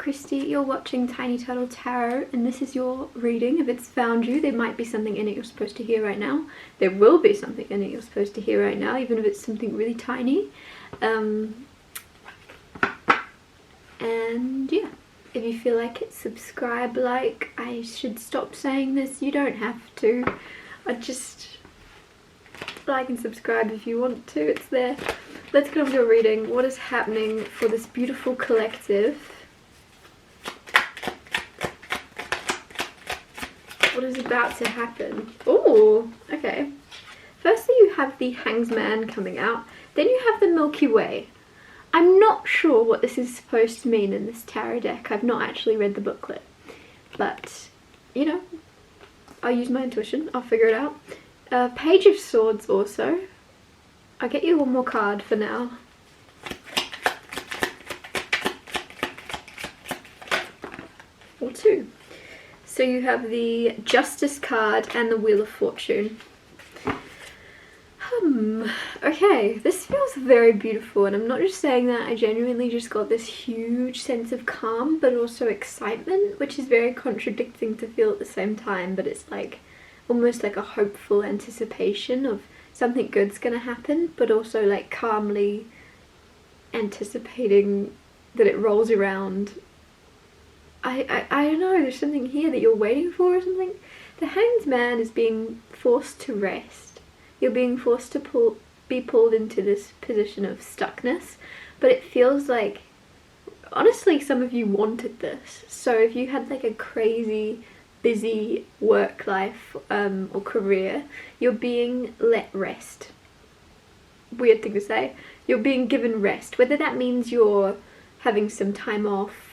Christy, you're watching Tiny Turtle Tarot, and this is your reading. If it's found you, there might be something in it you're supposed to hear right now. There will be something in it you're supposed to hear right now, even if it's something really tiny. And yeah, if you feel like it, subscribe, like. I should stop saying this, you don't have to. I just like and subscribe if you want to, it's there. Let's get on with your reading. What is happening for this beautiful collective? What is about to happen? Oh, okay. Firstly, you have the Hanged Man coming out. Then you have the Milky Way. I'm not sure what this is supposed to mean in this tarot deck. I've not actually read the booklet. But, you know, I'll use my intuition. I'll figure it out. Page of Swords also. I'll get you one more card for now. Or two. So you have the Justice card and the Wheel of Fortune. Okay, this feels very beautiful, and I'm not just saying that, I genuinely just got this huge sense of calm but also excitement, which is very contradicting to feel at the same time, but it's like almost like a hopeful anticipation of something good's gonna happen, but also like calmly anticipating that it rolls around. I don't know, there's something here that you're waiting for or something. The Hanged Man is being forced to rest. You're being forced to be pulled into this position of stuckness, but it feels like, honestly, some of you wanted this. So if you had like a crazy busy work life or career, you're being let rest. Weird thing to say. You're being given rest, whether that means you're having some time off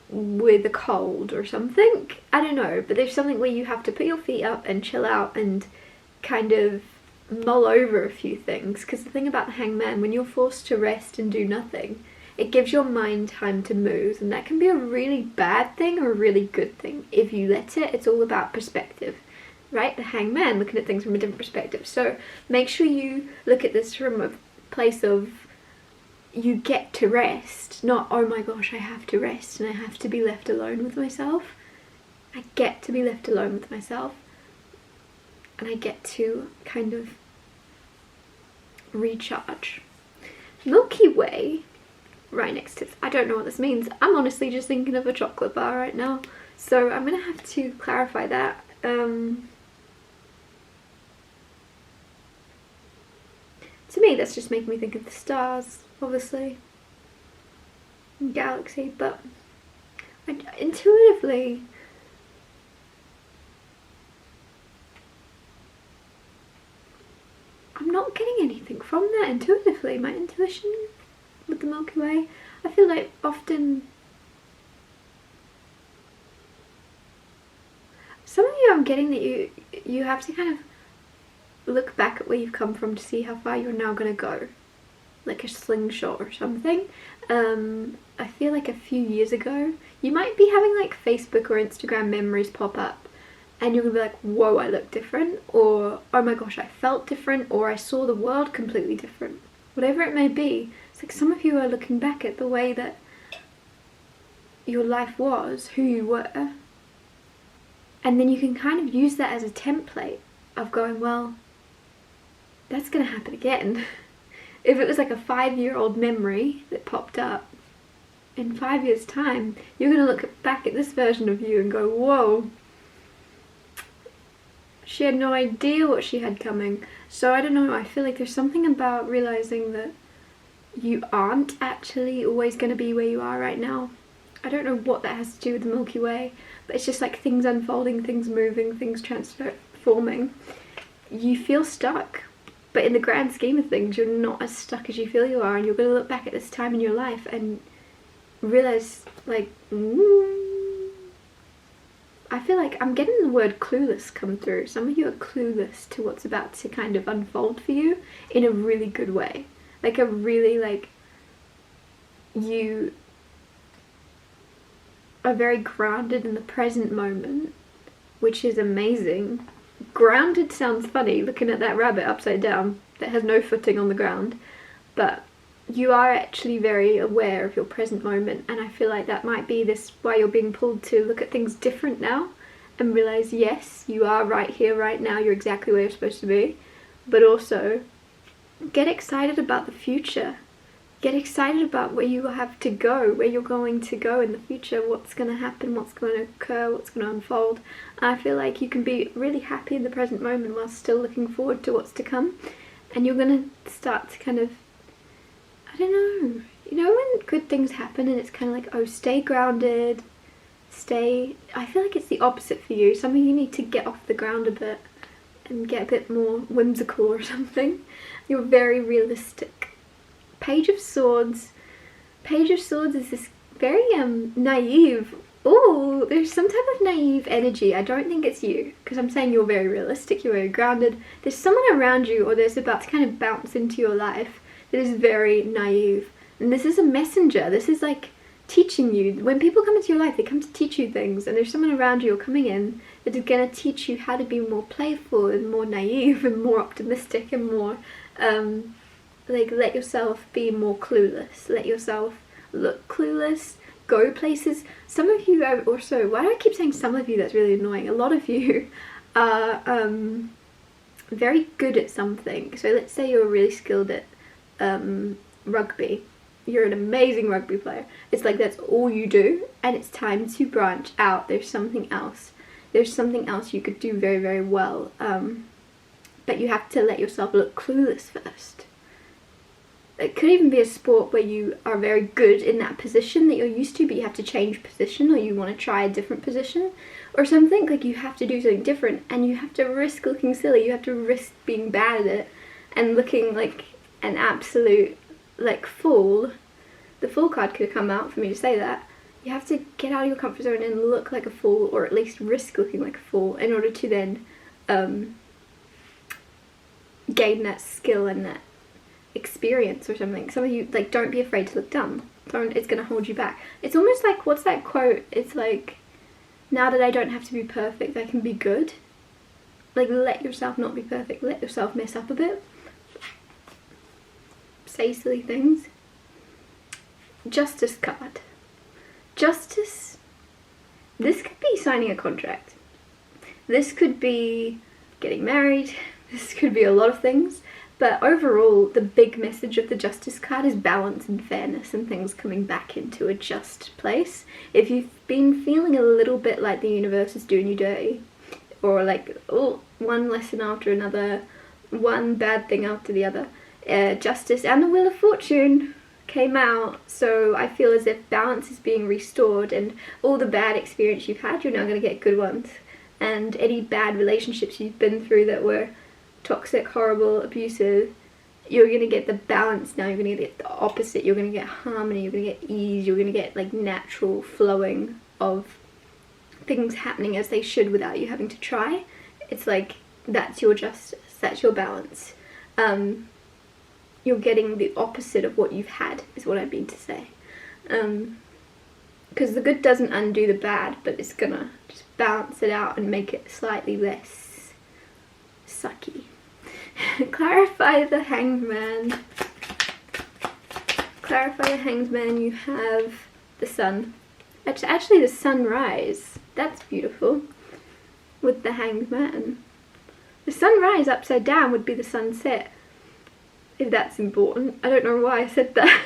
with a cold or something, I don't know, but there's something where you have to put your feet up and chill out and kind of mull over a few things, because the thing about the Hanged Man, when you're forced to rest and do nothing, it gives your mind time to move, and that can be a really bad thing or a really good thing if you let it. It's all about perspective, right? The Hanged Man, looking at things from a different perspective. So make sure you look at this from a place of you get to rest, not oh my gosh I have to rest and I have to be left alone with myself. I get to be left alone with myself, and I get to kind of recharge. Milky Way right next to this. I don't know what this means. I'm honestly just thinking of a chocolate bar right now, so I'm gonna have to clarify that. To me that's just making me think of the stars, obviously, and galaxy, but intuitively I'm not getting anything from that. Intuitively, my intuition with the Milky Way, I feel like often some of you, I'm getting that you have to kind of look back at where you've come from to see how far you're now going to go, like a slingshot or something. I feel like a few years ago you might be having like Facebook or Instagram memories pop up and you're gonna be like, whoa, I look different, or oh my gosh, I felt different, or I saw the world completely different. Whatever it may be, it's like some of you are looking back at the way that your life was, who you were, and then you can kind of use that as a template of going, well, that's gonna happen again. If it was like a 5-year-old memory that popped up, in 5 years time you're gonna look back at this version of you and go, whoa, she had no idea what she had coming. So I don't know, I feel like there's something about realizing that you aren't actually always going to be where you are right now. I don't know what that has to do with the Milky Way, but it's just like things unfolding, things moving, things transforming. You feel stuck, but in the grand scheme of things you're not as stuck as you feel you are, and you're going to look back at this time in your life and realize like, I feel like I'm getting the word clueless come through. Some of you are clueless to what's about to kind of unfold for you in a really good way. Like a really, like, you are very grounded in the present moment, which is amazing. Grounded sounds funny, looking at that rabbit upside down that has no footing on the ground, but you are actually very aware of your present moment, and I feel like that might be this why you're being pulled to look at things different now and realize, yes, you are right here, right now, you're exactly where you're supposed to be, but also get excited about the future. Get excited about where you have to go, where you're going to go in the future, what's going to happen, what's going to occur, what's going to unfold. And I feel like you can be really happy in the present moment while still looking forward to what's to come, and you're going to start to kind of, I don't know, you know when good things happen and it's kind of like, oh, stay grounded, I feel like it's the opposite for you. Something you need to get off the ground a bit and get a bit more whimsical or something. You're very realistic. Page of Swords. Page of Swords is this very naive. Oh, there's some type of naive energy. I don't think it's you, because I'm saying you're very realistic, you're very grounded. There's someone around you, or there's about to kind of bounce into your life that is very naive. And this is a messenger. This is like teaching you. When people come into your life, they come to teach you things, and there's someone around you or coming in that is going to teach you how to be more playful and more naive and more optimistic and more like, let yourself be more clueless, let yourself look clueless, go places. Some of you are also, why do I keep saying some of you? That's really annoying. A lot of you are very good at something. So let's say you're really skilled at rugby. You're an amazing rugby player. It's like that's all you do, and it's time to branch out. There's something else. There's something else you could do very, very well. But you have to let yourself look clueless first. It could even be a sport where you are very good in that position that you're used to, but you have to change position, or you want to try a different position or something. Like, you have to do something different, and you have to risk looking silly. You have to risk being bad at it and looking like an absolute like fool. The Fool card could have come out for me to say that. You have to get out of your comfort zone and look like a fool, or at least risk looking like a fool, in order to then gain that skill and that experience or something. Some of you, like, don't be afraid to look dumb. It's gonna hold you back. It's almost like, what's that quote? It's like, now that I don't have to be perfect, I can be good. Like, let yourself not be perfect. Let yourself mess up a bit. Say silly things. Justice card. Justice. This could be signing a contract. This could be getting married. This could be a lot of things. But overall, the big message of the Justice card is balance and fairness and things coming back into a just place. If you've been feeling a little bit like the universe is doing you dirty, or like, oh, one lesson after another, one bad thing after the other, Justice and the Wheel of Fortune came out, so I feel as if balance is being restored, and all the bad experience you've had, you're now going to get good ones. And any bad relationships you've been through that were toxic, horrible, abusive, you're going to get the balance now. You're going to get the opposite. You're going to get harmony, you're going to get ease, you're going to get like natural flowing of things happening as they should without you having to try. It's like, that's your justice, that's your balance. You're getting the opposite of what you've had, is what I mean to say. Because the good doesn't undo the bad, but it's gonna just balance it out and make it slightly less sucky. Clarify the Hanged Man. Clarify the Hanged Man, you have the sun. It's actually the sunrise. That's beautiful. With the Hanged Man. The sunrise upside down would be the sunset. If that's important. I don't know why I said that.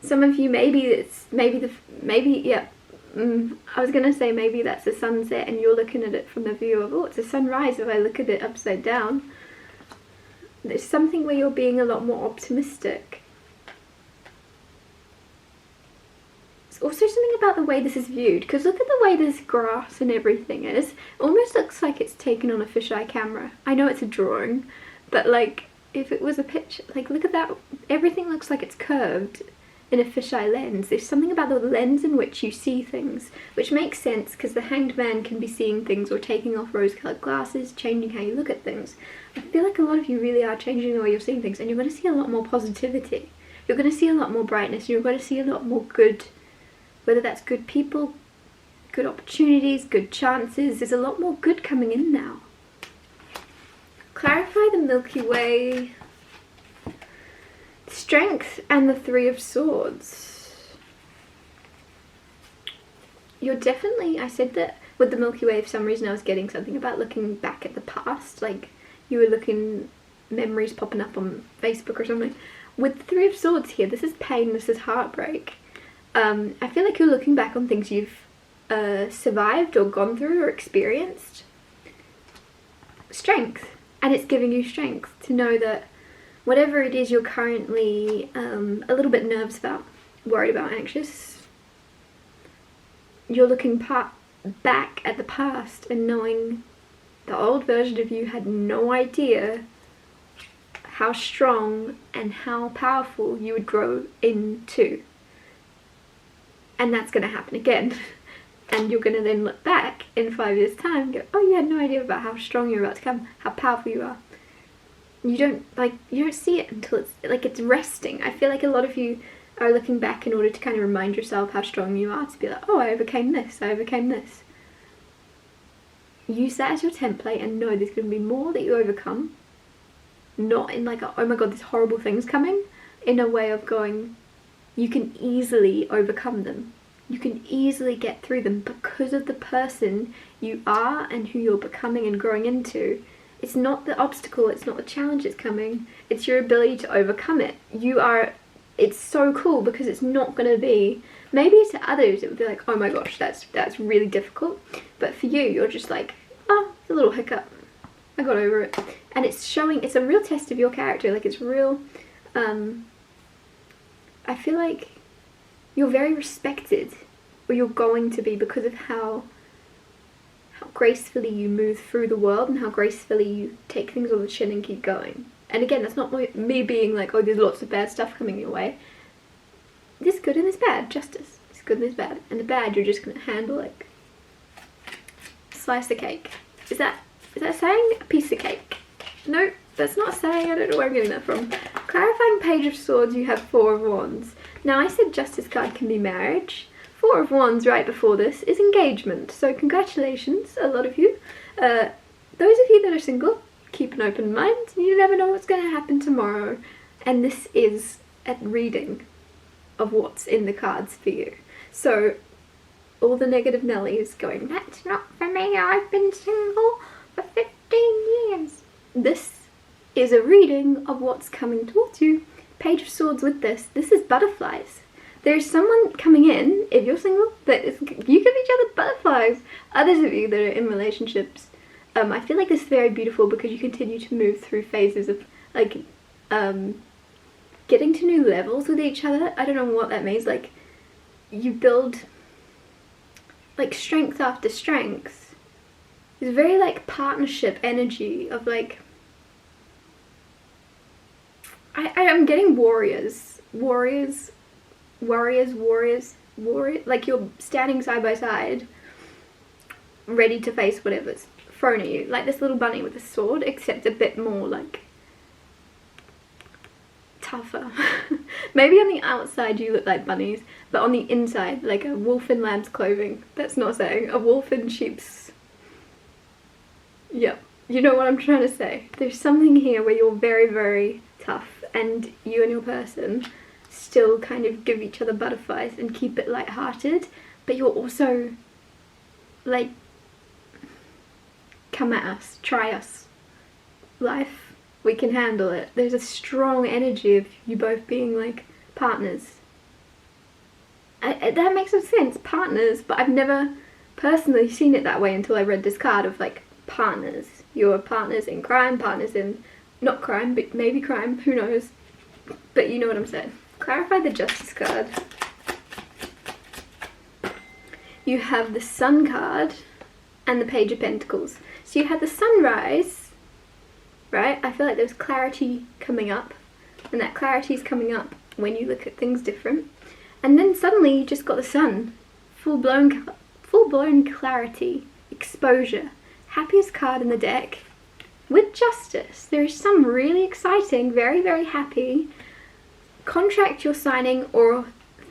Some of you, I was gonna say maybe that's a sunset and you're looking at it from the view of, oh, it's a sunrise if I look at it upside down. There's something where you're being a lot more optimistic. There's also something about the way this is viewed, because look at the way this grass and everything is. It almost looks like it's taken on a fisheye camera. I know it's a drawing, but like, if it was a picture, like, look at that. Everything looks like it's curved in a fisheye lens. There's something about the lens in which you see things, which makes sense because the Hanged Man can be seeing things or taking off rose-colored glasses, changing how you look at things. I feel like a lot of you really are changing the way you're seeing things, and you're going to see a lot more positivity. You're going to see a lot more brightness. You're going to see a lot more good, whether that's good people, good opportunities, good chances. There's a lot more good coming in now. Clarify the Milky Way. Strength and the Three of Swords. You're definitely, I said that with the Milky Way, for some reason I was getting something about looking back at the past, like you were looking, memories popping up on Facebook or something. With the Three of Swords here, this is pain, this is heartbreak. I feel like you're looking back on things you've survived or gone through or experienced. Strength, and it's giving you strength to know that whatever it is you're currently a little bit nervous about, worried about, anxious, you're looking back at the past and knowing the old version of you had no idea how strong and how powerful you would grow into. And that's going to happen again. And you're going to then look back in 5 years' time and go, oh, you had no idea about how strong you're about to become, how powerful you are. You don't see it until it's resting. I feel like a lot of you are looking back in order to kind of remind yourself how strong you are, to be like, oh, I overcame this, I overcame this. Use that as your template and know there's going to be more that you overcome. Not in like, oh my god, this horrible thing's coming. In a way of going, you can easily overcome them. You can easily get through them because of the person you are and who you're becoming and growing into. It's not the obstacle, it's not the challenge that's coming, it's your ability to overcome it. It's so cool because it's not going to be, maybe to others it would be like, oh my gosh, that's really difficult. But for you, you're just like, oh, it's a little hiccup, I got over it. And it's showing, it's a real test of your character, like it's real, I feel like you're very respected, or you're going to be, because of how gracefully you move through the world and how gracefully you take things on the chin and keep going. And again, that's not me being like, oh, there's lots of bad stuff coming your way. There's good and there's bad, justice. There's good and there's bad. And the bad, you're just going to handle like, slice the cake. Is that saying? A piece of cake. No, that's not saying. I don't know where I'm getting that from. Clarifying Page of Swords, you have Four of Wands. Now I said Justice card can be marriage. Four of Wands right before this is engagement. So congratulations, a lot of you. Those of you that are single, keep an open mind. You never know what's going to happen tomorrow. And this is a reading of what's in the cards for you. So all the negative Nellies going, that's not for me, I've been single for 15 years. This is a reading of what's coming towards you. Page of Swords with this is butterflies. There's someone coming in, if you're single, that is, you give each other butterflies. Others of you that are in relationships, I feel like this is very beautiful because you continue to move through phases of like getting to new levels with each other. I don't know what that means. Like you build like strength after strength. It's very like partnership energy of like, I'm getting warriors, like you're standing side by side, ready to face whatever's thrown at you. Like this little bunny with a sword, except a bit more like tougher. Maybe on the outside you look like bunnies, but on the inside like a wolf in lamb's clothing. That's not saying a wolf in sheep's. Yep, you know what I'm trying to say. There's something here where you're very, very tough, and you and your person still kind of give each other butterflies and keep it light-hearted, but you're also like, come at us, try us, life, we can handle it. There's a strong energy of you both being like partners. That makes some sense, partners, but I've never personally seen it that way until I read this card of like partners. You're partners in crime, partners in not crime, but maybe crime, who knows, but you know what I'm saying. Clarify the Justice card. You have the Sun card and the Page of Pentacles. So you had the sunrise, right? I feel like there's clarity coming up, and that clarity is coming up when you look at things different. And then suddenly you just got the sun. Full-blown clarity, exposure. Happiest card in the deck. With Justice, there is some really exciting, very, very happy contract you're signing, or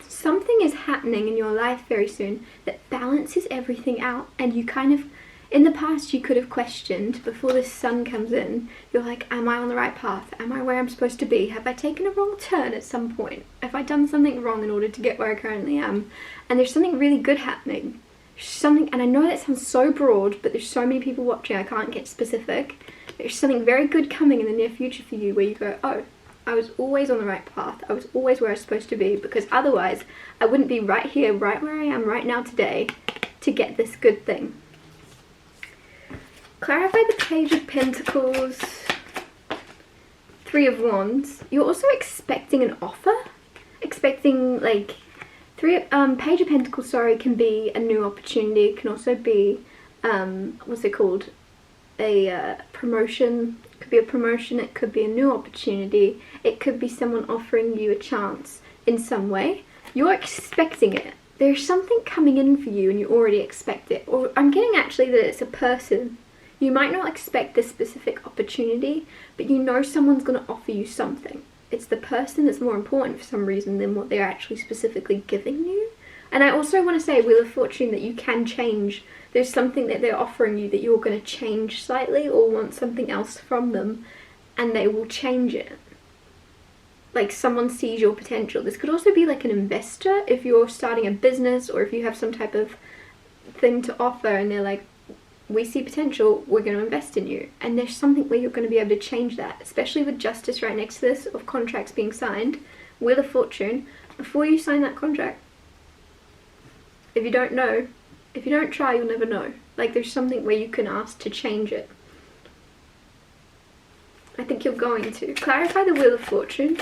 something is happening in your life very soon that balances everything out, and you kind of, In the past, you could have questioned, before the sun comes in, you're like, am I on the right path? Am I where I'm supposed to be? Have I taken a wrong turn at some point? Have I done something wrong in order to get where I currently am? And there's something really good happening. Something, and I know that sounds so broad, but there's so many people watching, I can't get specific. There's something very good coming in the near future for you where you go, oh, I was always on the right path. I was always where I was supposed to be, because otherwise I wouldn't be right here, right where I am right now today to get this good thing. Clarify the Page of Pentacles, Three of Wands. You're also expecting an offer, expecting like Page of Pentacles, sorry, can be a new opportunity. It can also be what's it called, a promotion. It could be a promotion, it could be a new opportunity, it could be someone offering you a chance in some way. You're expecting it. There's something coming in for you and you already expect it. Or I'm getting actually that it's a person. You might not expect this specific opportunity, but you know someone's going to offer you something. It's the person that's more important for some reason than what they're actually specifically giving you. And I also want to say, Wheel of Fortune, that you can change. There's something that they're offering you that you're going to change slightly or want something else from them, and they will change it. Like someone sees your potential. This could also be like an investor if you're starting a business, or if you have some type of thing to offer and they're like, we see potential, we're going to invest in you. And there's something where you're going to be able to change that, especially with Justice right next to this, of contracts being signed. Wheel of Fortune, before you sign that contract, if you don't know, if you don't try, you'll never know. Like there's something where you can ask to change it. I think you're going to. Clarify the Wheel of Fortune.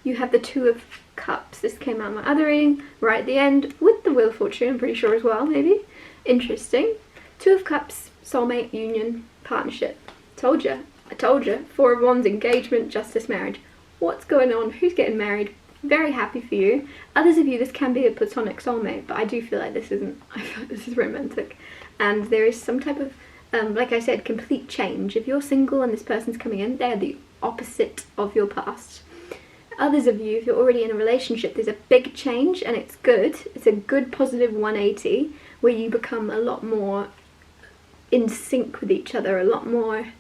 You have the Two of Cups. This came out in my other reading right at the end with the Wheel of Fortune, I'm pretty sure as well, maybe. Interesting. Two of Cups, soulmate, union, partnership. Told you. I told you. Four of Wands, engagement, justice, marriage. What's going on? Who's getting married? Very happy for you. Others of you, this can be a platonic soulmate, but I do feel like this isn't. I feel like this is romantic. And there is some type of, like I said, complete change. If you're single and this person's coming in, they're the opposite of your past. Others of you, if you're already in a relationship, there's a big change and it's good. It's a good positive 180 where you become a lot more in sync with each other, a lot more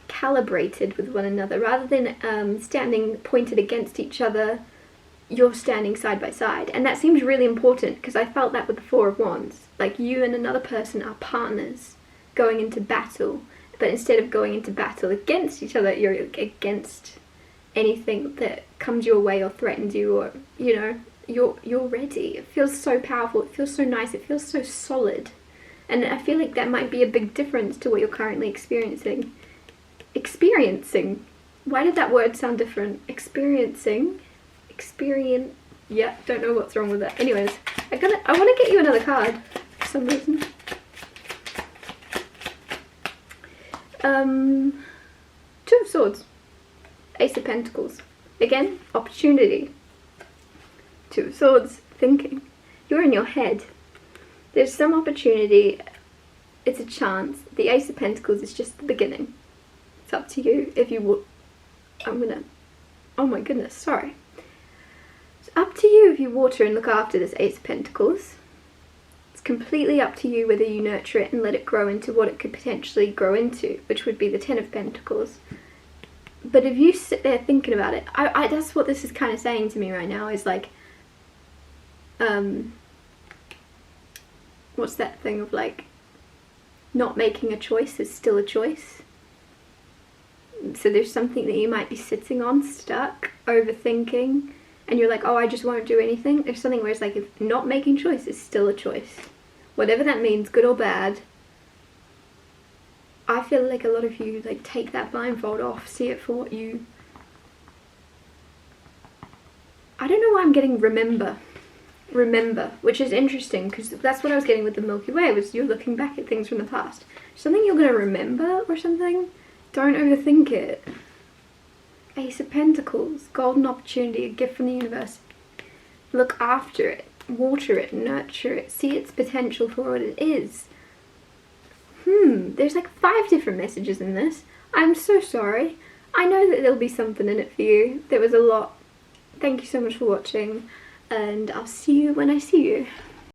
calibrated with one another. Rather than standing pointed against each other, you're standing side by side. And that seems really important, because I felt that with the Four of Wands. Like you and another person are partners going into battle, but instead of going into battle against each other, you're against anything that comes your way or threatens you, or you know, you're ready. It feels so powerful, it feels so nice, it feels so solid. And I feel like that might be a big difference to what you're currently experiencing. Experiencing. Why did that word sound different? Experiencing. Yeah, don't know what's wrong with that. Anyways, I want to get you another card for some reason. Two of Swords. Ace of Pentacles. Again, opportunity. Two of Swords. Thinking. You're in your head. There's some opportunity. It's a chance. The Ace of Pentacles is just the beginning. It's up to you if you would. Oh my goodness, sorry. It's up to you if you water and look after this Ace of Pentacles. It's completely up to you whether you nurture it and let it grow into what it could potentially grow into, which would be the Ten of Pentacles. But if you sit there thinking about it, that's what this is kind of saying to me right now, is like, what's that thing of like, not making a choice is still a choice. So there's something that you might be sitting on, stuck, overthinking, and you're like, oh, I just won't do anything. There's something where it's like, if not making choice is still a choice. Whatever that means, good or bad. I feel like a lot of you like take that blindfold off, see it for what you... I don't know why I'm getting remember, which is interesting, because that's what I was getting with the Milky Way, was you're looking back at things from the past. Something you're going to remember or something? Don't overthink it. Ace of Pentacles, golden opportunity, a gift from the universe. Look after it, water it, nurture it, see its potential for what it is. There's like 5 different messages in this. I'm so sorry. I know that there'll be something in it for you. There was a lot. Thank you so much for watching, and I'll see you when I see you.